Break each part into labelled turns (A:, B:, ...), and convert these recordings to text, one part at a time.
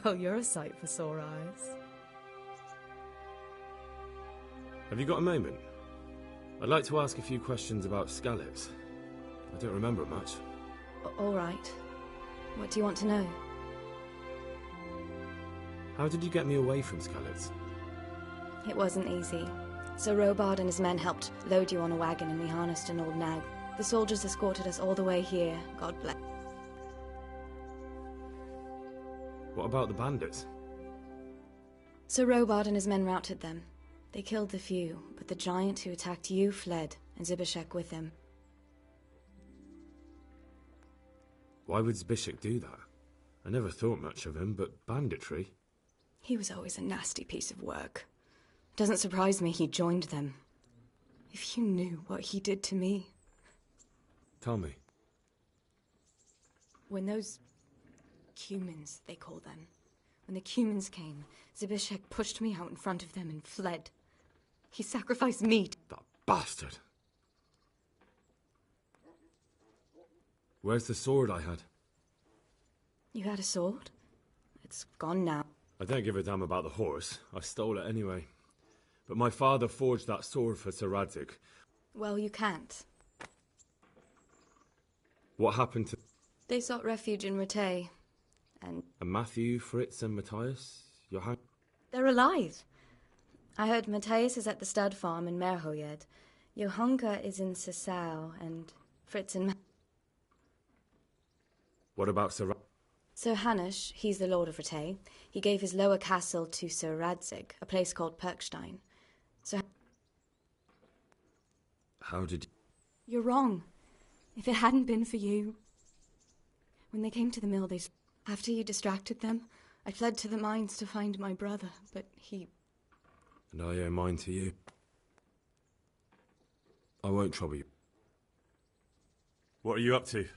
A: Well, you're a sight for sore eyes.
B: Have you got a moment? I'd like to ask a few questions about Skalitz. I don't remember much.
A: All right. What do you want to know?
B: How did you get me away from Skalitz?
A: It wasn't easy. Sir Robard and his men helped load you on a wagon and we harnessed an old nag. The soldiers escorted us all the way here, God bless.
B: What about the bandits?
A: Sir Robard and his men routed them. They killed the few, but the giant who attacked you fled, and Zbyszek with him.
B: Why would Zbyszek do that? I never thought much of him, but banditry?
A: He was always a nasty piece of work. It doesn't surprise me he joined them. If you knew what he did to me.
B: Tell me.
A: When those humans, they call them, when the humans came, Zbyszek pushed me out in front of them and fled. He sacrificed me.
B: That bastard! Where's the sword I had?
A: You had a sword? It's gone now.
B: I don't give a damn about the horse. I stole it anyway. But my father forged that sword for Sir Radzig.
A: Well, you can't.
B: What happened to...
A: They sought refuge in Ratay, and
B: Matthew, Fritz and Matthias? Johann?
A: they're alive. I heard Matthias is at the stud farm in Merhojed. Johanka is in Sasau, and Fritz and...
B: What about Sir
A: Sir Hanush, he's the Lord of Ratay. He gave his lower castle to Sir Radzig, a place called Perkstein. So...
B: How did...
A: You're wrong. If it hadn't been for you... When they came to the mill, after you distracted them, I fled to the mines to find my brother, but he...
B: And I owe mine to you. I won't trouble you. What are you up to?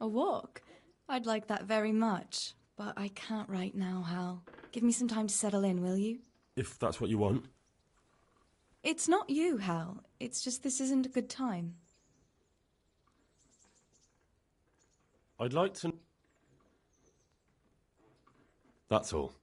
A: A walk? I'd like that very much, but I can't right now, Hal. Give me some time to settle in, will you?
B: If that's what you want.
A: It's not you, Hal. It's just this isn't a good time.
B: I'd like to... That's all.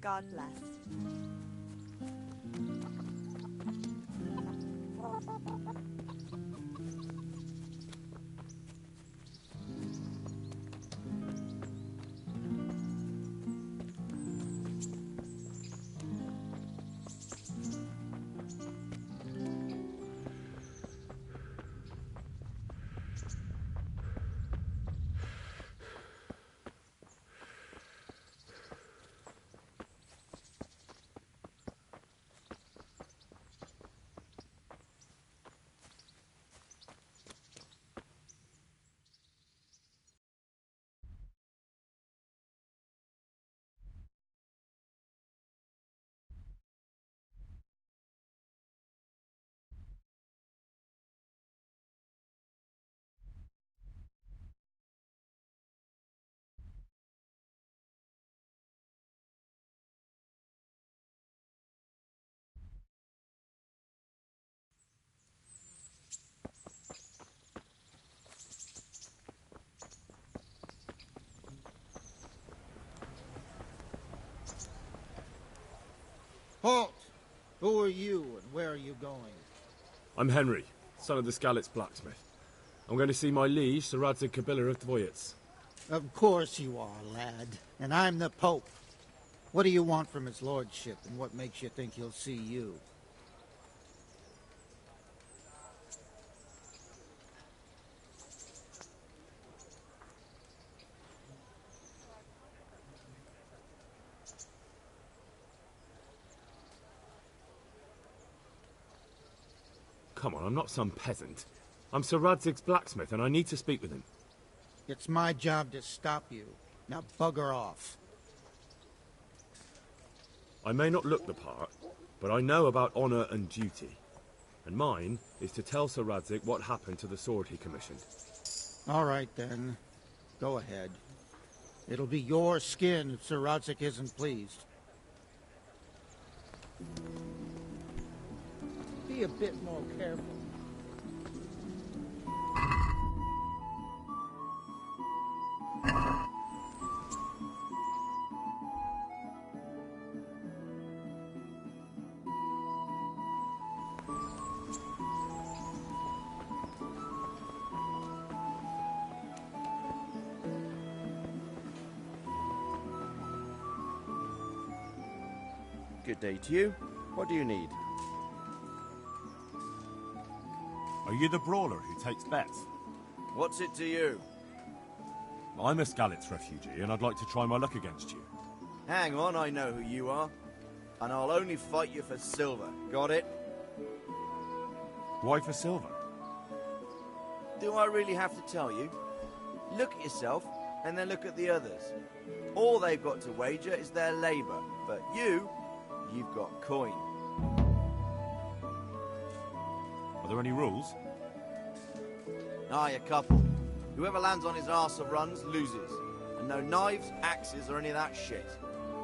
C: God bless.
D: Halt! Who are you and where are you going?
B: I'm Henry, son of the Skalitz blacksmith. I'm going to see my liege, Sir Radzig Kabila of Dvoyets.
D: Of course you are, lad. And I'm the Pope. What do you want from his lordship, and what makes you think he'll see you?
B: Come on, I'm not some peasant. I'm Sir Radzig's blacksmith and I need to speak with him.
D: It's my job to stop you. Now bugger off.
B: I may not look the part, but I know about honour and duty. And mine is to tell Sir Radzig what happened to the sword he commissioned.
D: All right, then. Go ahead. It'll be your skin if Sir Radzig isn't pleased. Be a bit more careful.
E: Good day to you. What do you need?
F: Are you the brawler who takes bets?
E: What's it to you?
F: I'm a Skalitz refugee, and I'd like to try my luck against you.
E: Hang on, I know who you are. And I'll only fight you for silver. Got it?
F: Why for silver?
E: Do I really have to tell you? Look at yourself, and then look at the others. All they've got to wager is their labour. But you've got coin.
F: Are there any rules?
E: Aye, a couple. Whoever lands on his arse or runs, loses. And no knives, axes, or any of that shit.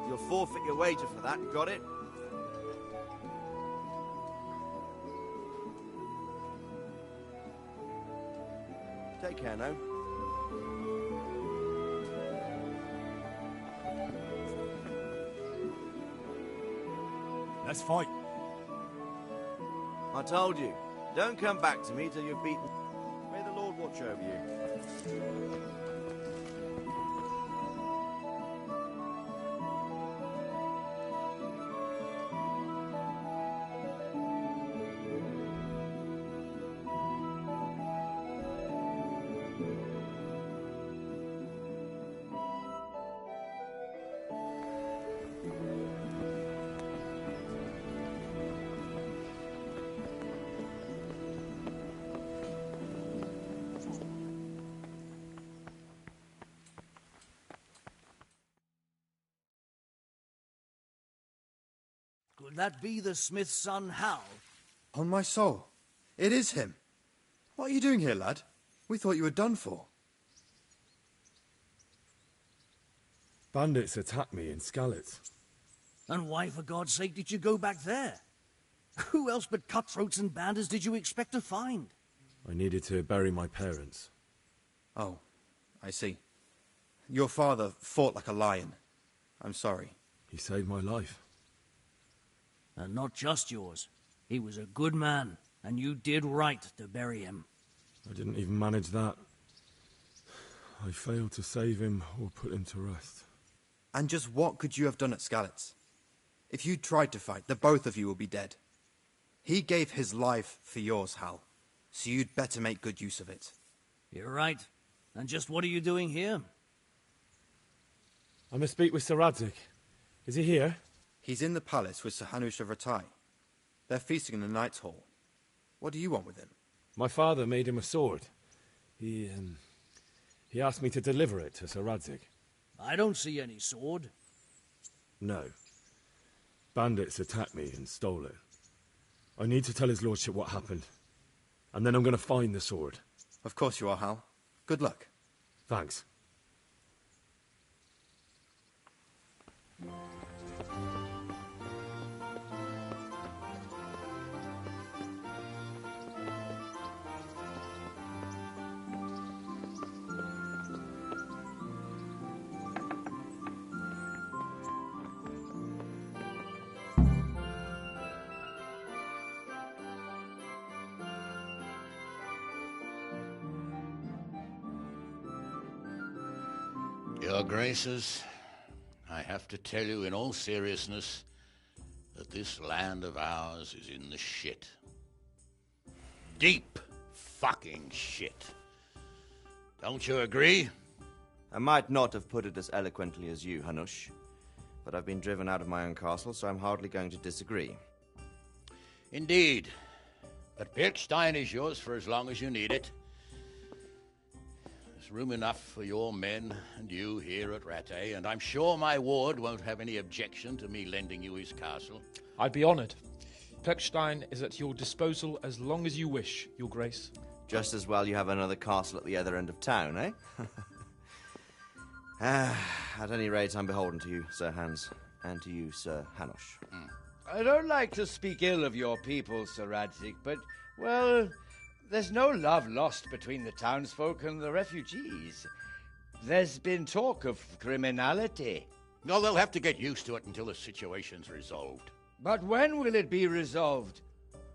E: You'll forfeit your wager for that, got it? Take care now.
F: Let's fight.
E: I told you, don't come back to me till you've beaten. May the Lord watch over you.
G: Could that be the smith's son, Hal?
H: On my soul, it is him. What are you doing here, lad? We thought you were done for.
B: Bandits attacked me in Skalitz.
G: And why, for God's sake, did you go back there? Who else but cutthroats and bandits did you expect to find?
B: I needed to bury my parents.
H: Oh, I see. Your father fought like a lion. I'm sorry.
B: He saved my life.
G: And not just yours. He was a good man, and you did right to bury him.
B: I didn't even manage that. I failed to save him or put him to rest.
H: And just what could you have done at Skalitz? If you tried to fight, the both of you will be dead. He gave his life for yours, Hal. So you'd better make good use of it.
G: You're right. And just what are you doing here?
B: I must speak with Sir Radzig. Is he here?
H: He's in the palace with Sir Hanush of Ratai. They're feasting in the Knight's Hall. What do you want with him?
B: My father made him a sword. He asked me to deliver it to Sir Radzig.
G: I don't see any sword.
B: No. Bandits attacked me and stole it. I need to tell his lordship what happened. And then I'm going to find the sword.
H: Of course you are, Hal. Good luck.
B: Thanks.
C: Your Graces, I have to tell you in all seriousness that this land of ours is in the shit. Deep fucking shit. Don't you agree?
E: I might not have put it as eloquently as you, Hanush, but I've been driven out of my own castle, so I'm hardly going to disagree.
C: Indeed. But Piltstein is yours for as long as you need it. There's room enough for your men and you here at Rattay, and I'm sure my ward won't have any objection to me lending you his castle.
I: I'd be honoured. Pechstein is at your disposal as long as you wish, Your Grace.
E: Just as well you have another castle at the other end of town, eh? At any rate, I'm beholden to you, Sir Hans, and to you, Sir Hanush.
J: I don't like to speak ill of your people, Sir Radzig, but, well, there's no love lost between the townsfolk and the refugees. There's been talk of criminality.
C: Well, they'll have to get used to it until the situation's resolved.
J: But when will it be resolved?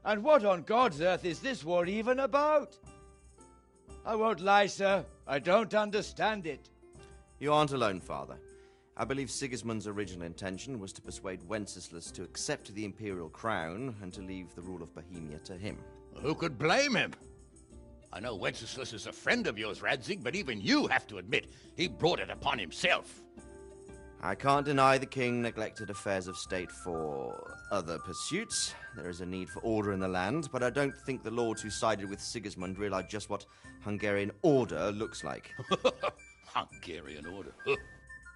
J: And what on God's earth is this war even about? I won't lie, sir. I don't understand it.
E: You aren't alone, Father. I believe Sigismund's original intention was to persuade Wenceslas to accept the imperial crown and to leave the rule of Bohemia to him.
C: Who could blame him? I know Wenceslas is a friend of yours, Radzig, but even you have to admit he brought it upon himself.
E: I can't deny the king neglected affairs of state for other pursuits. There is a need for order in the land, but I don't think the lords who sided with Sigismund realized just what Hungarian order looks like.
C: Hungarian order.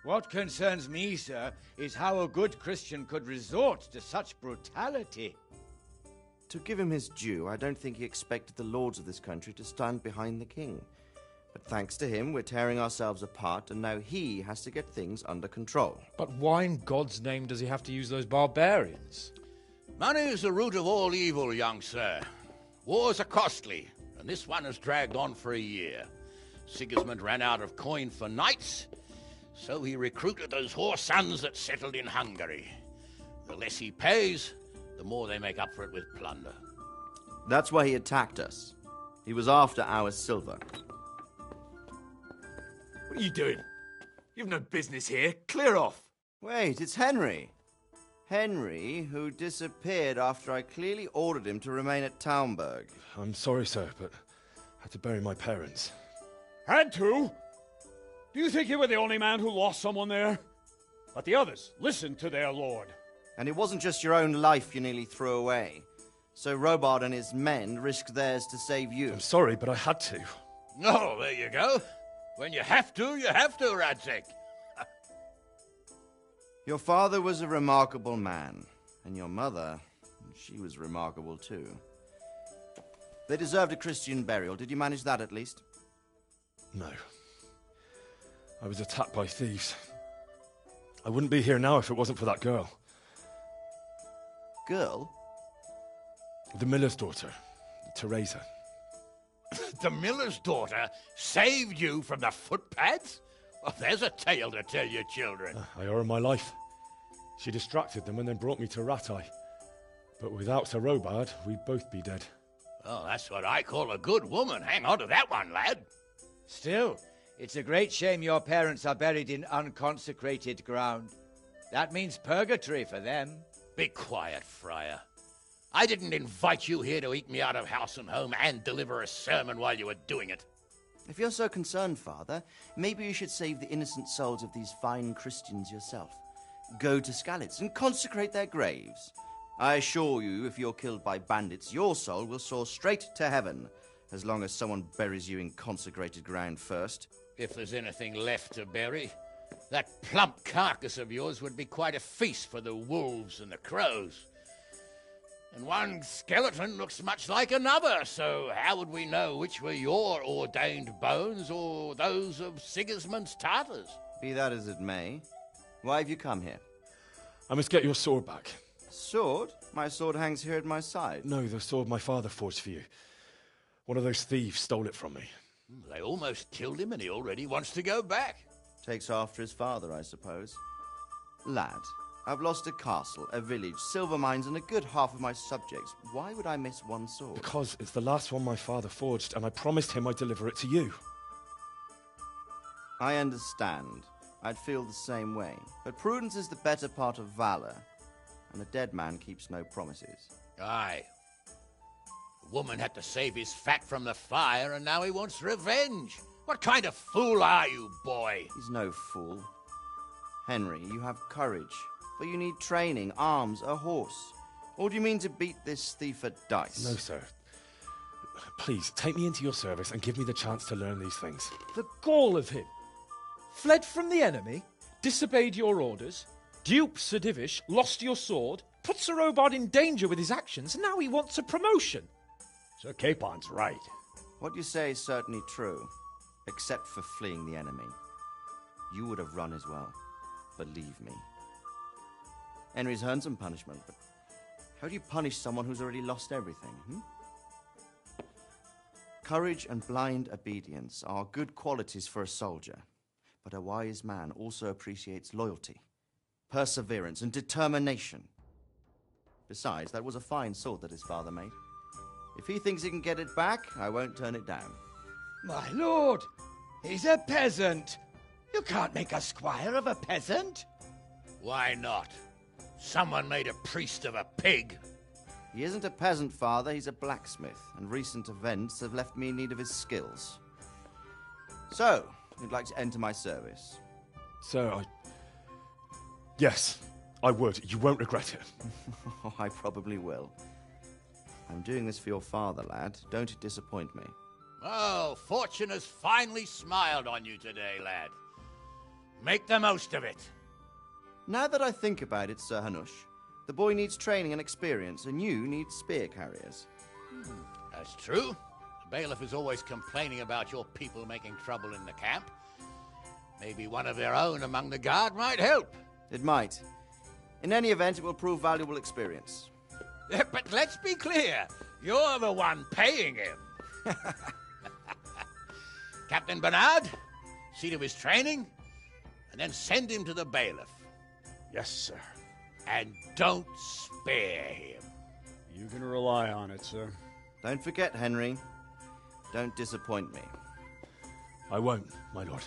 J: What concerns me, sir, is how a good Christian could resort to such brutality.
E: To give him his due, I don't think he expected the lords of this country to stand behind the king. But thanks to him, we're tearing ourselves apart, and now he has to get things under control.
I: But why in God's name does he have to use those barbarians?
C: Money is the root of all evil, young sir. Wars are costly, and this one has dragged on for a year. Sigismund ran out of coin for knights, so he recruited those whore sons that settled in Hungary. The less he pays, the more they make up for it with plunder.
E: That's why he attacked us. He was after our silver.
K: What are you doing? You've no business here. Clear off.
E: Wait, it's Henry. Henry, who disappeared after I clearly ordered him to remain at Taumberg.
B: I'm sorry, sir, but I had to bury my parents.
L: Had to? Do you think you were the only man who lost someone there? But the others listened to their lord.
E: And it wasn't just your own life you nearly threw away. So Robard and his men risked theirs to save you.
B: I'm sorry, but I had to.
C: Oh, there you go. When you have to, Radzig.
E: Your father was a remarkable man, and your mother, she was remarkable too. They deserved a Christian burial. Did you manage that at least?
B: No. I was attacked by thieves. I wouldn't be here now if it wasn't for that girl.
E: Girl?
B: The miller's daughter, Teresa.
C: The miller's daughter saved you from the footpads? Well, there's a tale to tell your children.
B: I owe her my life. She distracted them and then brought me to Ratai. But without Sir Robard, we'd both be dead.
C: Oh, that's what I call a good woman. Hang on to that one, lad.
J: Still, it's a great shame your parents are buried in unconsecrated ground. That means purgatory for them.
C: Be quiet, Friar. I didn't invite you here to eat me out of house and home and deliver a sermon while you were doing it.
E: If you're so concerned, Father, maybe you should save the innocent souls of these fine Christians yourself. Go to Skalitz and consecrate their graves. I assure you, if you're killed by bandits, your soul will soar straight to heaven, as long as someone buries you in consecrated ground first.
C: If there's anything left to bury, that plump carcass of yours would be quite a feast for the wolves and the crows. And one skeleton looks much like another, so how would we know which were your ordained bones or those of Sigismund's Tartars?
E: Be that as it may, why have you come here?
B: I must get your sword back.
E: Sword? My sword hangs here at my side.
B: No, the sword my father forged for you. One of those thieves stole it from me.
C: They almost killed him and he already wants to go back.
E: Takes after his father, I suppose. Lad, I've lost a castle, a village, silver mines, and a good half of my subjects. Why would I miss one sword?
B: Because it's the last one my father forged, and I promised him I'd deliver it to you.
E: I understand. I'd feel the same way. But prudence is the better part of valor, and a dead man keeps no promises.
C: Aye. The woman had to save his fat from the fire, and now he wants revenge. What kind of fool are you, boy?
E: He's no fool. Henry, you have courage, but you need training, arms, a horse. Or do you mean to beat this thief at dice?
B: No, sir. Please, take me into your service and give me the chance to learn these things.
I: The gall of him. Fled from the enemy, disobeyed your orders, duped Sir Divish, lost your sword, put Sir Robard in danger with his actions, and now he wants a promotion.
L: Sir Capon's right.
E: What you say is certainly true, except for fleeing the enemy. You would have run as well, believe me. Henry's earned some punishment, but how do you punish someone who's already lost everything, Courage and blind obedience are good qualities for a soldier, but a wise man also appreciates loyalty, perseverance, and determination. Besides, that was a fine sword that his father made. If he thinks he can get it back, I won't turn it down.
J: My lord, he's a peasant. You can't make a squire of a peasant.
C: Why not? Someone made a priest of a pig.
E: He isn't a peasant, Father. He's a blacksmith, and recent events have left me in need of his skills. So, you'd like to enter my service?
B: Sir, Yes, I would. You won't regret it.
E: Oh, I probably will. I'm doing this for your father, lad. Don't disappoint me.
C: Oh, fortune has finally smiled on you today, lad. Make the most of it.
E: Now that I think about it, Sir Hanush, the boy needs training and experience, and you need spear carriers.
C: That's true. The bailiff is always complaining about your people making trouble in the camp. Maybe one of their own among the guard might help.
E: It might. In any event, it will prove valuable experience.
C: But let's be clear. You're the one paying him. Captain Bernard, see to his training, and then send him to the bailiff.
L: Yes, sir.
C: And don't spare him.
L: You can rely on it, sir.
E: Don't forget, Henry. Don't disappoint me.
B: I won't, my lord.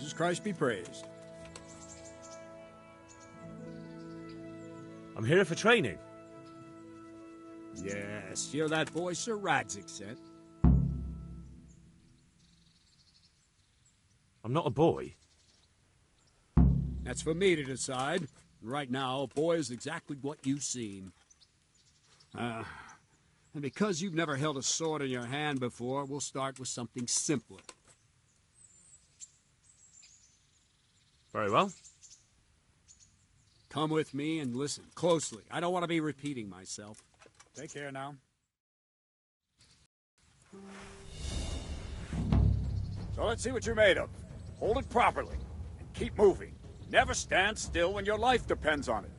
L: Jesus Christ be praised.
B: I'm here for training.
L: Yes, you're that boy Sir Radzik sent.
B: I'm not a boy.
L: That's for me to decide. Right now, a boy is exactly what you seem. And because you've never held a sword in your hand before, we'll start with something simpler.
B: Very well.
L: Come with me and listen closely. I don't want to be repeating myself. Take care now. So let's see what you're made of. Hold it properly and keep moving. Never stand still when your life depends on it.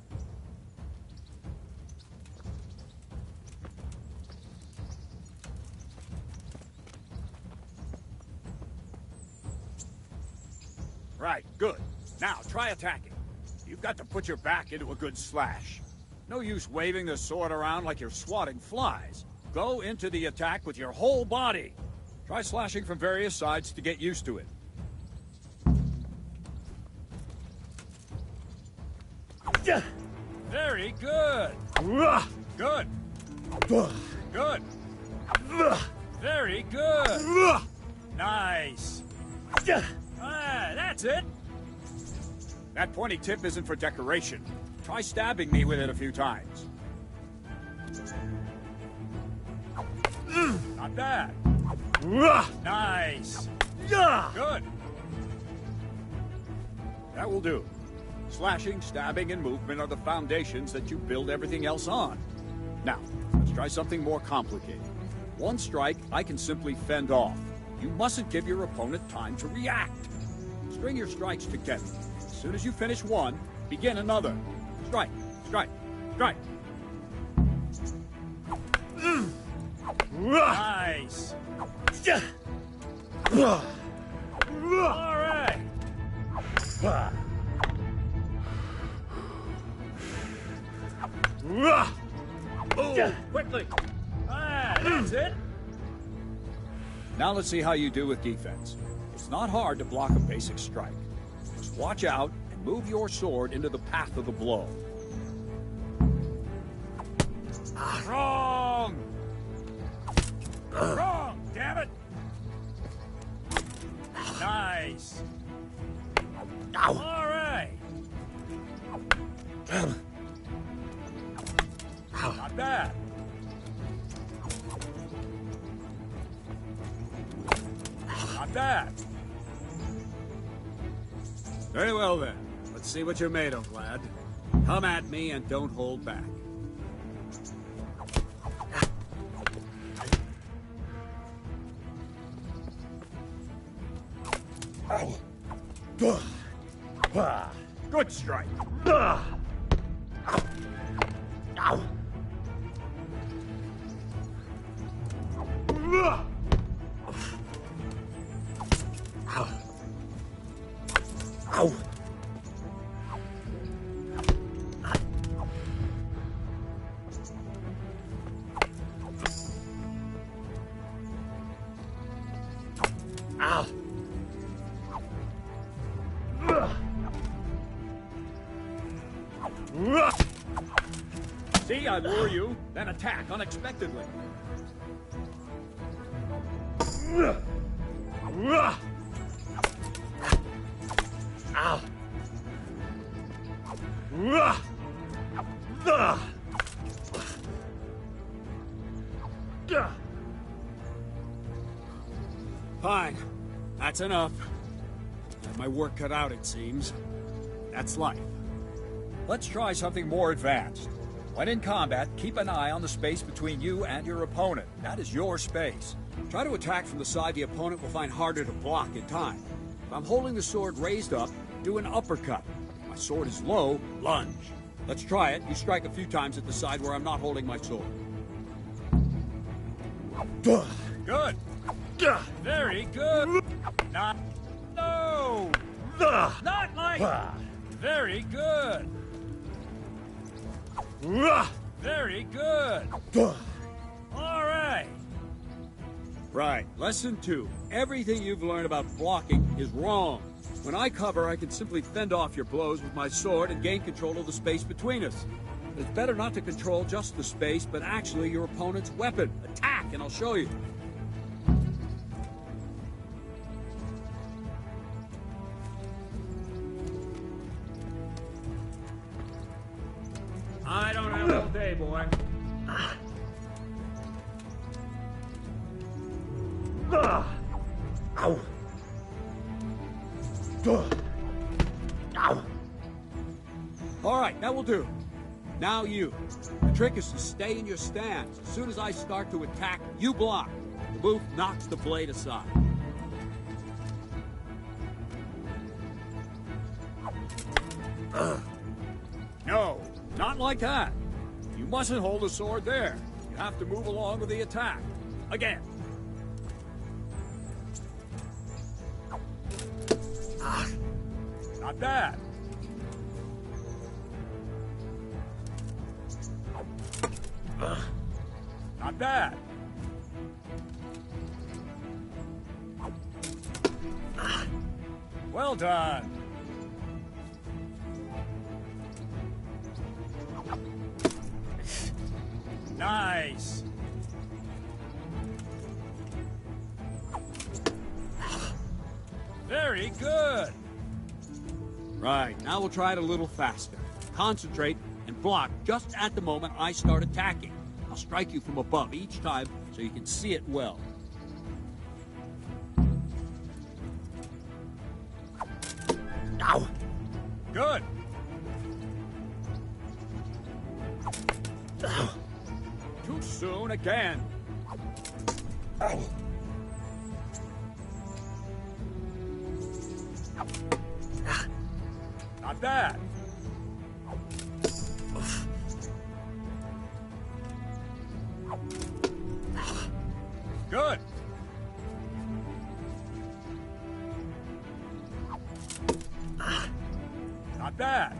L: Right, good. Now, try attacking. You've got to put your back into a good slash. No use waving the sword around like you're swatting flies. Go into the attack with your whole body. Try slashing from various sides to get used to it. Very good. Good. Good. Very good. Nice. That's it. That pointy tip isn't for decoration. Try stabbing me with it a few times. Not bad. Nice. Good. That will do. Slashing, stabbing, and movement are the foundations that you build everything else on. Now, let's try something more complicated. One strike, I can simply fend off. You mustn't give your opponent time to react. String your strikes together. As soon as you finish one, begin another. Strike, strike, strike. Nice. All right. Oh, quickly. That's it. Now let's see how you do with defense. It's not hard to block a basic strike. Just watch out and move your sword into the path of the blow. Wrong! Wrong, damn it! Nice. All right. Not bad. Not bad. Very well then. Let's see what you're made of, lad. Come at me and don't hold back. Good strike. See, I lure you, then attack unexpectedly. Fine. That's enough. I have my work cut out, it seems. That's life. Let's try something more advanced. When in combat, keep an eye on the space between you and your opponent. That is your space. Try to attack from the side the opponent will find harder to block in time. If I'm holding the sword raised up, do an uppercut. If my sword is low, lunge. Let's try it. You strike a few times at the side where I'm not holding my sword. Good. Very good. Not... No! Not like... Very good. Very good. All right. Right. Lesson 2. Everything you've learned about blocking is wrong. When I cover, I can simply fend off your blows with my sword and gain control of the space between us. But it's better not to control just the space, but actually your opponent's weapon. Attack, and I'll show you. I don't have all day, boy.
B: Ow!
L: Ow! All right, that will do. Now you. The trick is to stay in your stance. As soon as I start to attack, you block. The move knocks the blade aside. No, not like that. You mustn't hold the sword there. You have to move along with the attack. Again. Not bad. Not bad. Well done. Nice. Very good. Right, now we'll try it a little faster. Concentrate and block just at the moment I start attacking. I'll strike you from above each time so you can see it well. Ow! Good. Ow. Too soon again. Ow. Not bad. Good. Not bad.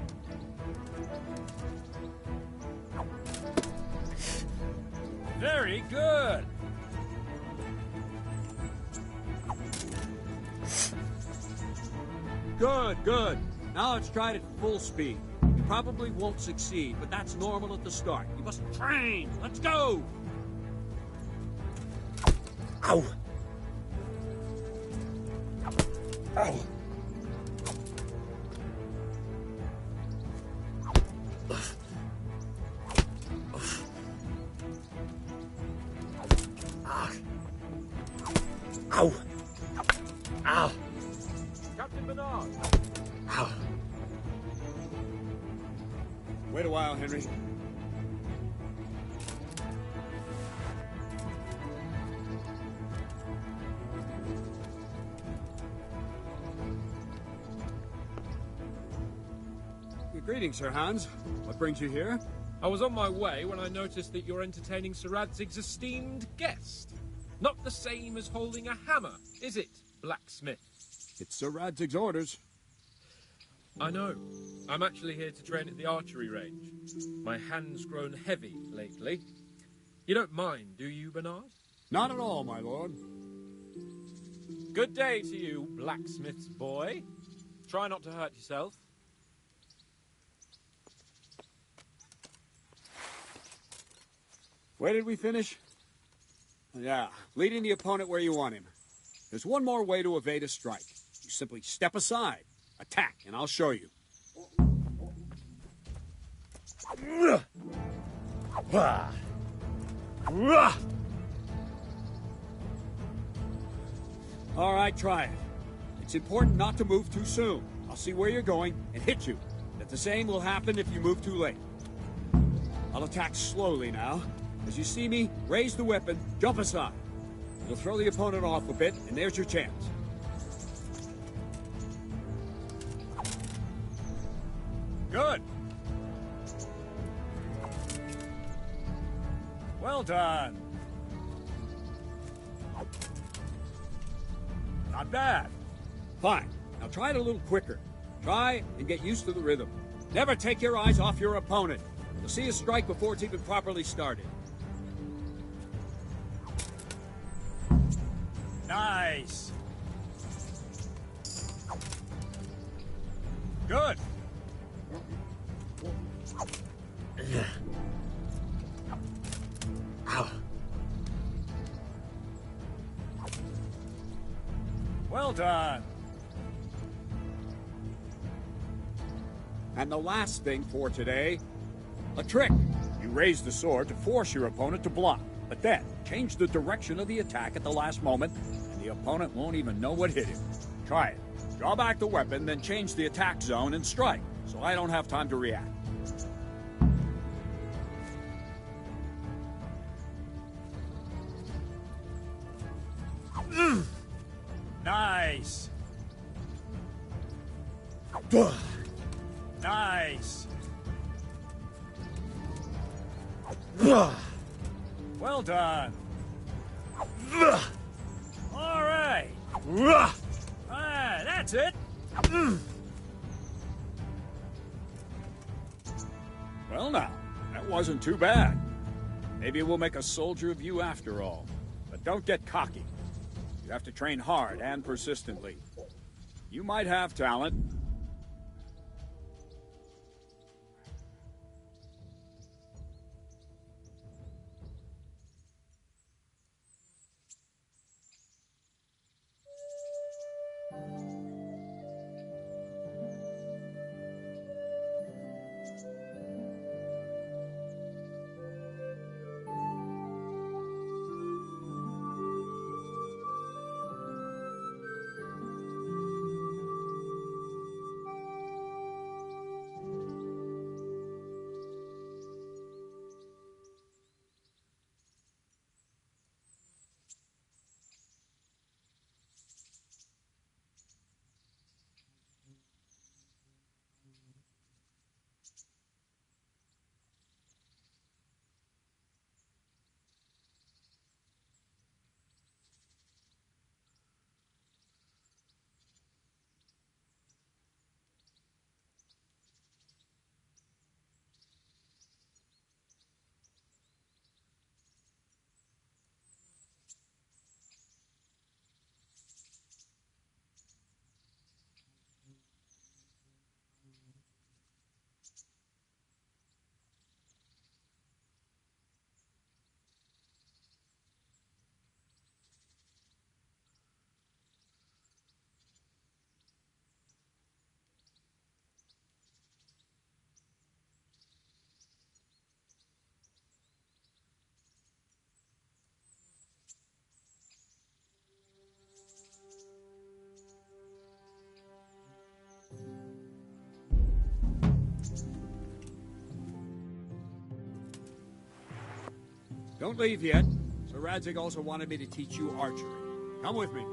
L: Very good. Good, good. Now let's try it at full speed. You probably won't succeed, but that's normal at the start. You must train. Let's go!
B: Ow! Ow! Ow! Ow!
I: Captain Bernard!
B: Ow!
L: Wait a while, Henry. Greetings, Sir Hans. What brings you here?
I: I was on my way when I noticed that you're entertaining Sir Radzig's esteemed guest. Not the same as holding a hammer, is it, blacksmith?
L: It's Sir Radzig's orders.
I: I know. I'm actually here to train at the archery range. My hand's grown heavy lately. You don't mind, do you, Bernard?
L: Not at all, my lord.
I: Good day to you, blacksmith's boy. Try not to hurt yourself.
L: Where did we finish? Yeah, leading the opponent where you want him. There's one more way to evade a strike. You simply step aside, attack, and I'll show you. All right, try it. It's important not to move too soon. I'll see where you're going and hit you. But the same will happen if you move too late. I'll attack slowly now. As you see me, raise the weapon, jump aside. You'll throw the opponent off a bit, and there's your chance. Good. Well done. Not bad. Fine. Now try it a little quicker. Try and get used to the rhythm. Never take your eyes off your opponent. You'll see a strike before it's even properly started. Nice. Good. Well done. And the last thing for today, a trick. You raise the sword to force your opponent to block, but then change the direction of the attack at the last moment, and the opponent won't even know what hit him. Try it. Draw back the weapon, then change the attack zone and strike, so I don't have time to react. Nice. Nice. Well done. All right. That's it. Well now, that wasn't too bad. Maybe we'll make a soldier of you after all. But don't get cocky. You have to train hard and persistently. You might have talent. Don't leave yet. Sir Radzig also wanted me to teach you archery. Come with me.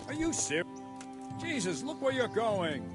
L: Are you serious? Jesus, look where you're going.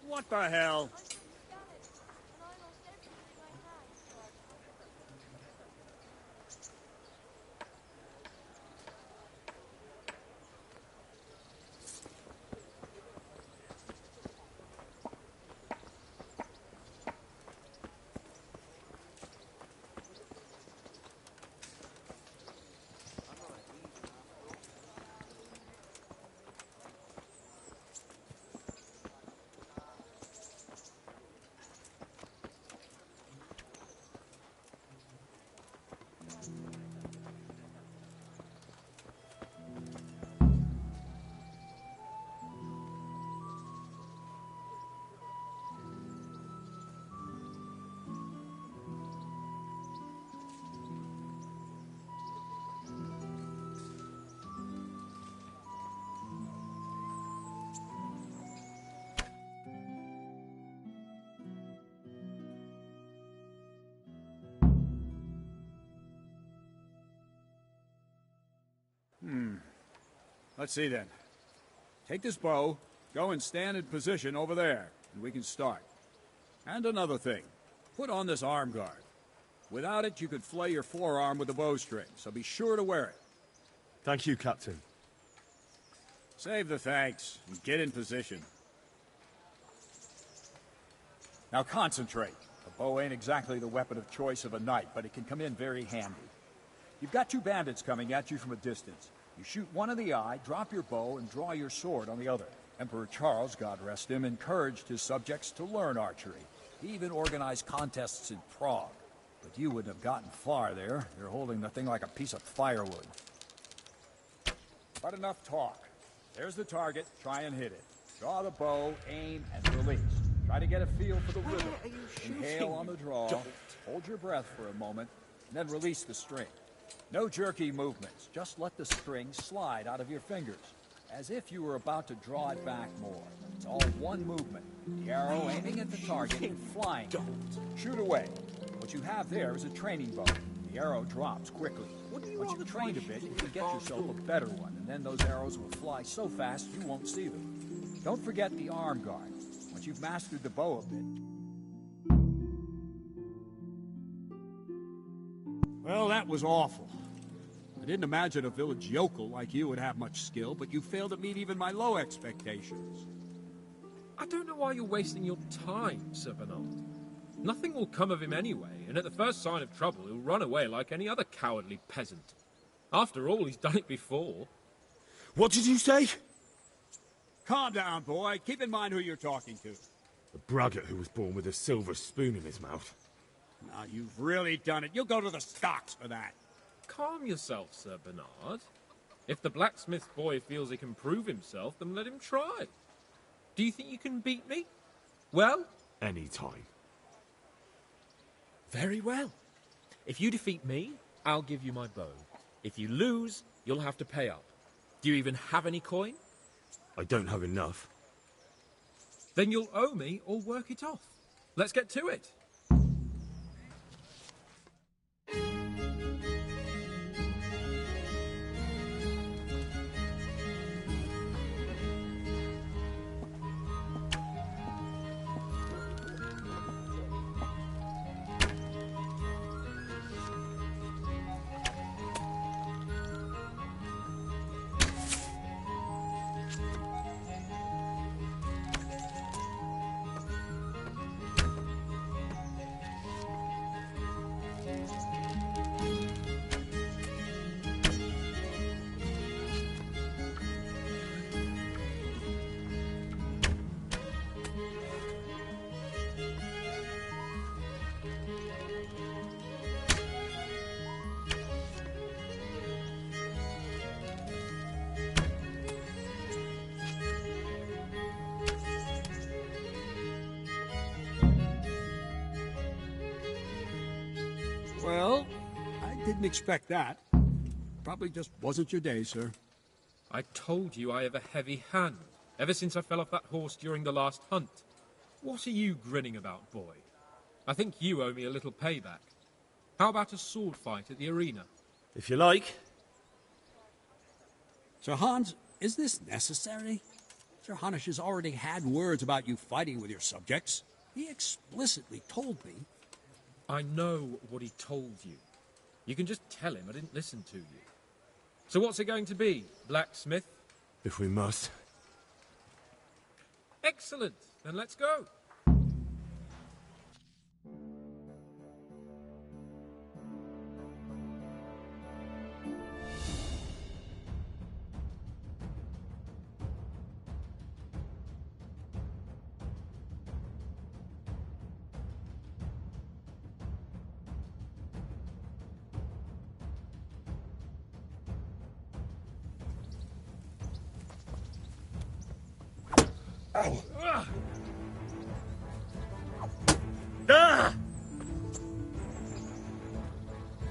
L: What the hell? Let's see then. Take this bow, go and stand in position over there, and we can start. And another thing, put on this arm guard. Without it, you could flay your forearm with a bowstring, so be sure to wear it.
B: Thank you, Captain.
L: Save the thanks, and get in position. Now concentrate. A bow ain't exactly the weapon of choice of a knight, but it can come in very handy. You've got two bandits coming at you from a distance. You shoot one in the eye, drop your bow, and draw your sword on the other. Emperor Charles, God rest him, encouraged his subjects to learn archery. He even organized contests in Prague. But you wouldn't have gotten far there. You're holding the thing like a piece of firewood. But enough talk. There's the target. Try and hit it. Draw the bow, aim, and release. Try to get a feel for the rhythm. Inhale on the draw. Hold your breath for a moment, and then release the string. No jerky movements. Just let the string slide out of your fingers, as if you were about to draw it back more. It's all one movement. The arrow aiming at the target and flying. Shoot away. What you have there is a training bow. The arrow drops quickly. Once you've trained a bit, you can get yourself a better one, and then those arrows will fly so fast you won't see them. Don't forget the arm guard. Once you've mastered the bow a bit. Well, that was awful. I didn't imagine a village yokel like you would have much skill, but you failed to meet even my low expectations.
I: I don't know why you're wasting your time, Sir Bernard. Nothing will come of him anyway, and at the first sign of trouble, he'll run away like any other cowardly peasant. After all, he's done it before.
B: What did you say?
L: Calm down, boy. Keep in mind who you're talking to.
B: The braggart who was born with a silver spoon in his mouth.
L: Now, you've really done it. You'll go to the stocks for that.
I: Calm yourself, Sir Bernard. If the blacksmith boy feels he can prove himself, then let him try. Do you think you can beat me? Well?
B: Any time.
I: Very well. If you defeat me, I'll give you my bow. If you lose, you'll have to pay up. Do you even have any coin?
B: I don't have enough.
I: Then you'll owe me or work it off. Let's get to it.
L: Well, I didn't expect that. Probably just wasn't your day, sir.
I: I told you I have a heavy hand, ever since I fell off that horse during the last hunt. What are you grinning about, boy? I think you owe me a little payback. How about a sword fight at the arena?
B: If you like.
L: Sir Hans, is this necessary? Sir Hanush has already had words about you fighting with your subjects. He explicitly told me.
I: I know what he told you. You can just tell him I didn't listen to you. So what's it going to be, blacksmith?
B: If we must.
I: Excellent. Then let's go.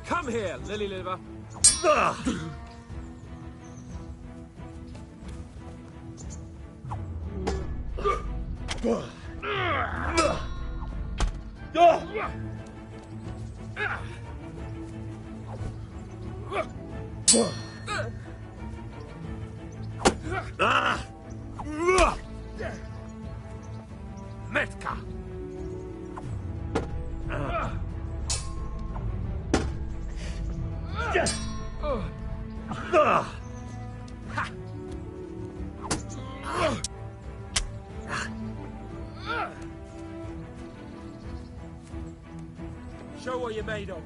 I: Come here, lily liver.
B: Metka.
I: Show what you're made of.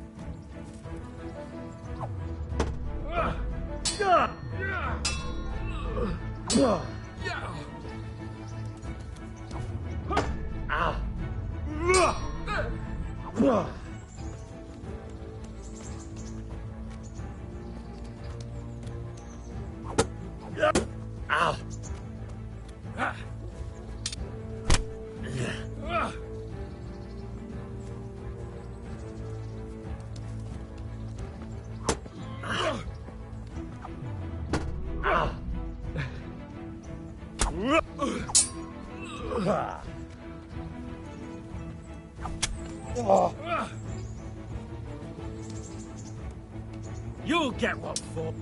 B: You'll get one for.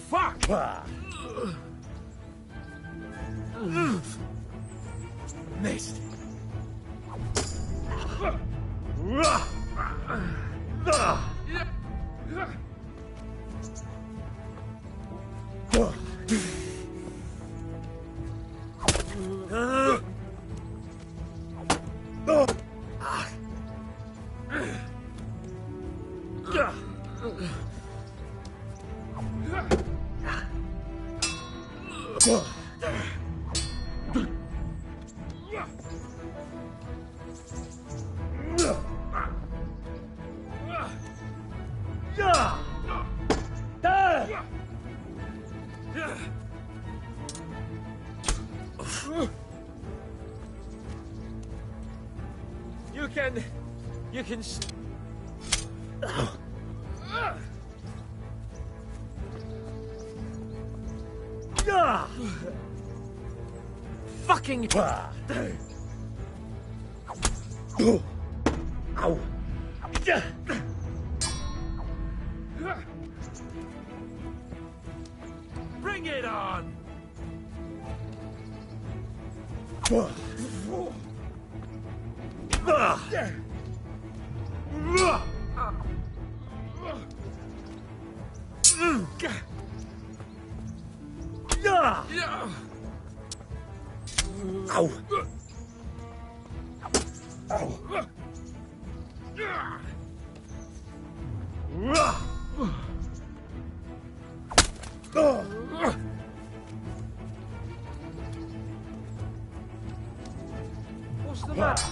I: Fuck!
B: Missed.
I: You can.
B: Fucking. Ow.
I: Bring it on!
B: Ow. Ow.
I: What's the matter?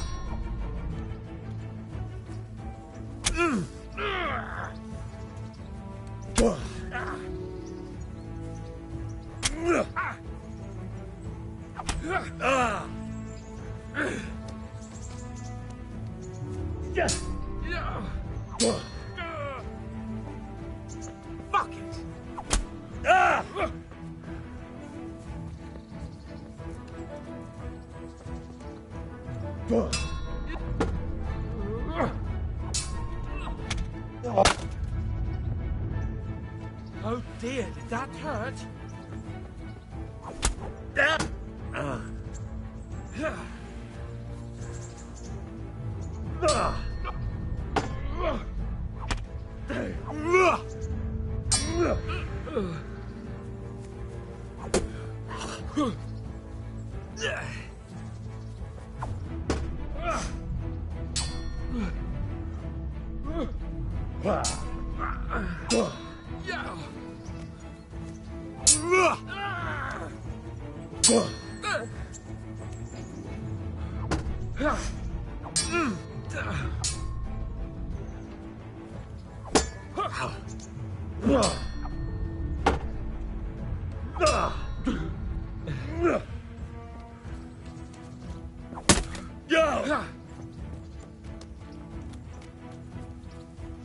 I: Fuck it!
C: Ah!
I: Oh dear, did that hurt?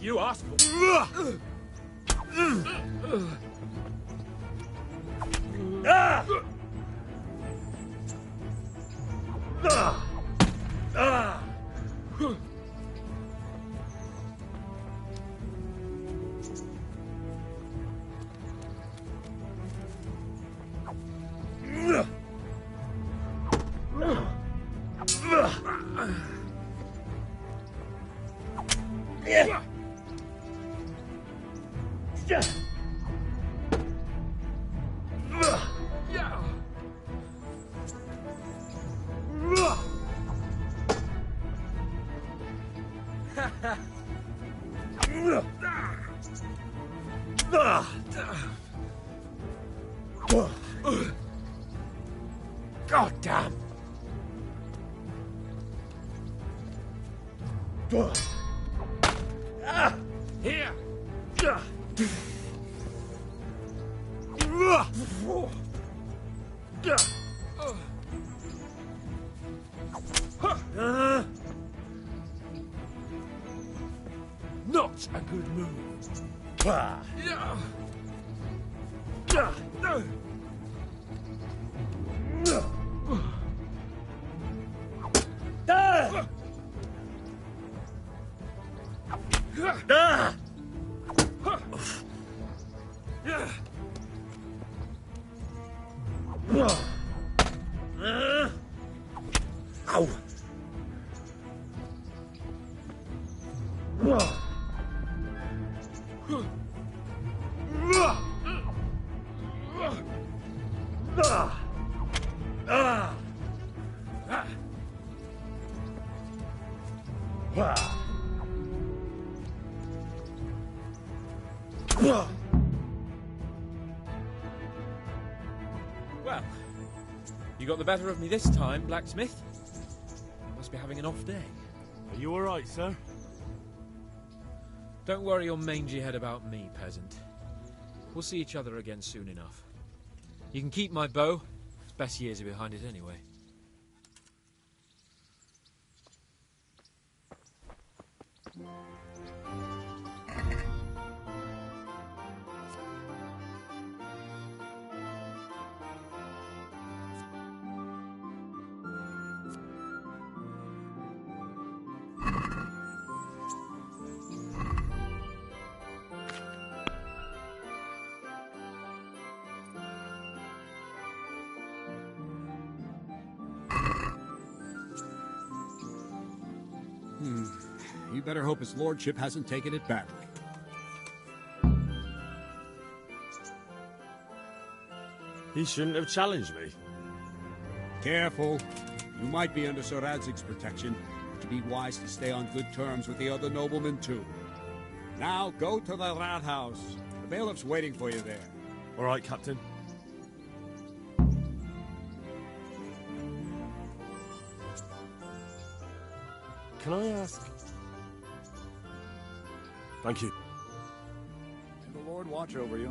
I: You asked for
C: God damn!
I: Here!
C: Not a good move. Ow!
I: Well, you got the better of me this time, blacksmith. You must be having an off day.
B: Are you alright, sir?
I: Don't worry your mangy head about me, peasant. We'll see each other again soon enough. You can keep my bow. Its best years are behind it anyway.
L: You better hope his lordship hasn't taken it badly.
B: He shouldn't have challenged me.
L: Careful. You might be under Sir Radzig's protection. To be wise to stay on good terms with the other noblemen, too. Now, go to the rat house. The bailiff's waiting for you there.
B: All right, Captain. Can I ask? Thank you.
L: May the Lord watch over you.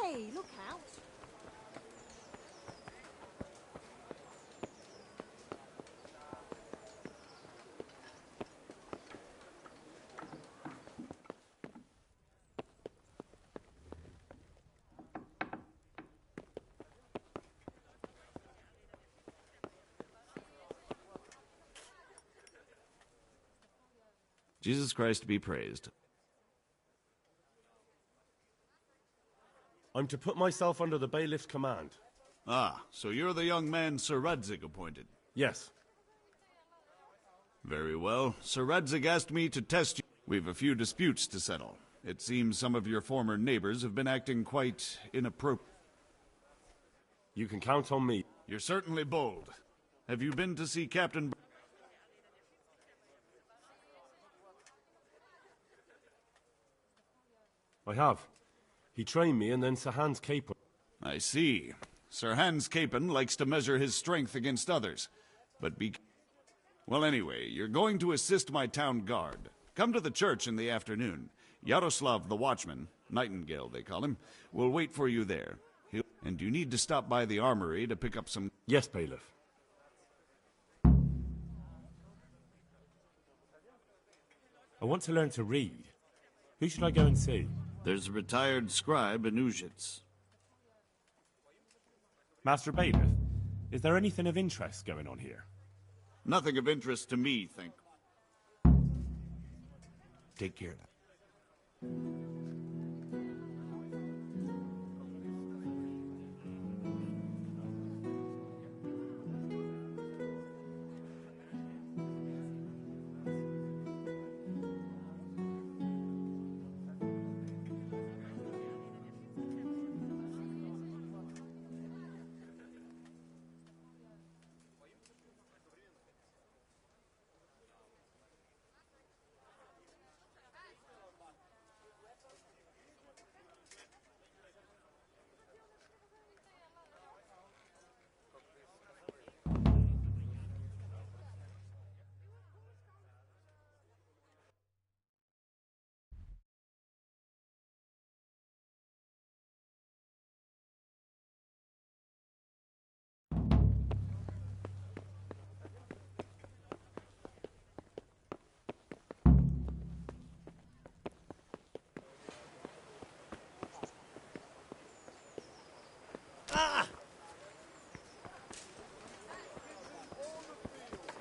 M: Hey, look out.
N: Jesus Christ be praised.
F: I'm to put myself under the bailiff's command.
O: Ah, so you're the young man Sir Radzig appointed?
F: Yes.
O: Very well. Sir Radzig asked me to test you. We've a few disputes to settle. It seems some of your former neighbors have been acting quite inappropriate.
F: You can count on me.
O: You're certainly bold. Have you been to see Captain...
F: I have. He trained me and then Sir Hans Capon.
O: I see. Sir Hans Capon likes to measure his strength against others. But be... Well, anyway, you're going to assist my town guard. Come to the church in the afternoon. Yaroslav the watchman, Nightingale they call him, will wait for you there. And you need to stop by the armory to pick up some...
F: Yes, bailiff. I want to learn to read. Who should I go and see?
O: There's a retired scribe in Uzhitz.
F: Master Bailiff, is there anything of interest going on here?
O: Nothing of interest to me, thank...
N: Take care of that.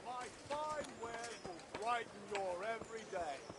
E: My fine wares will brighten your every day.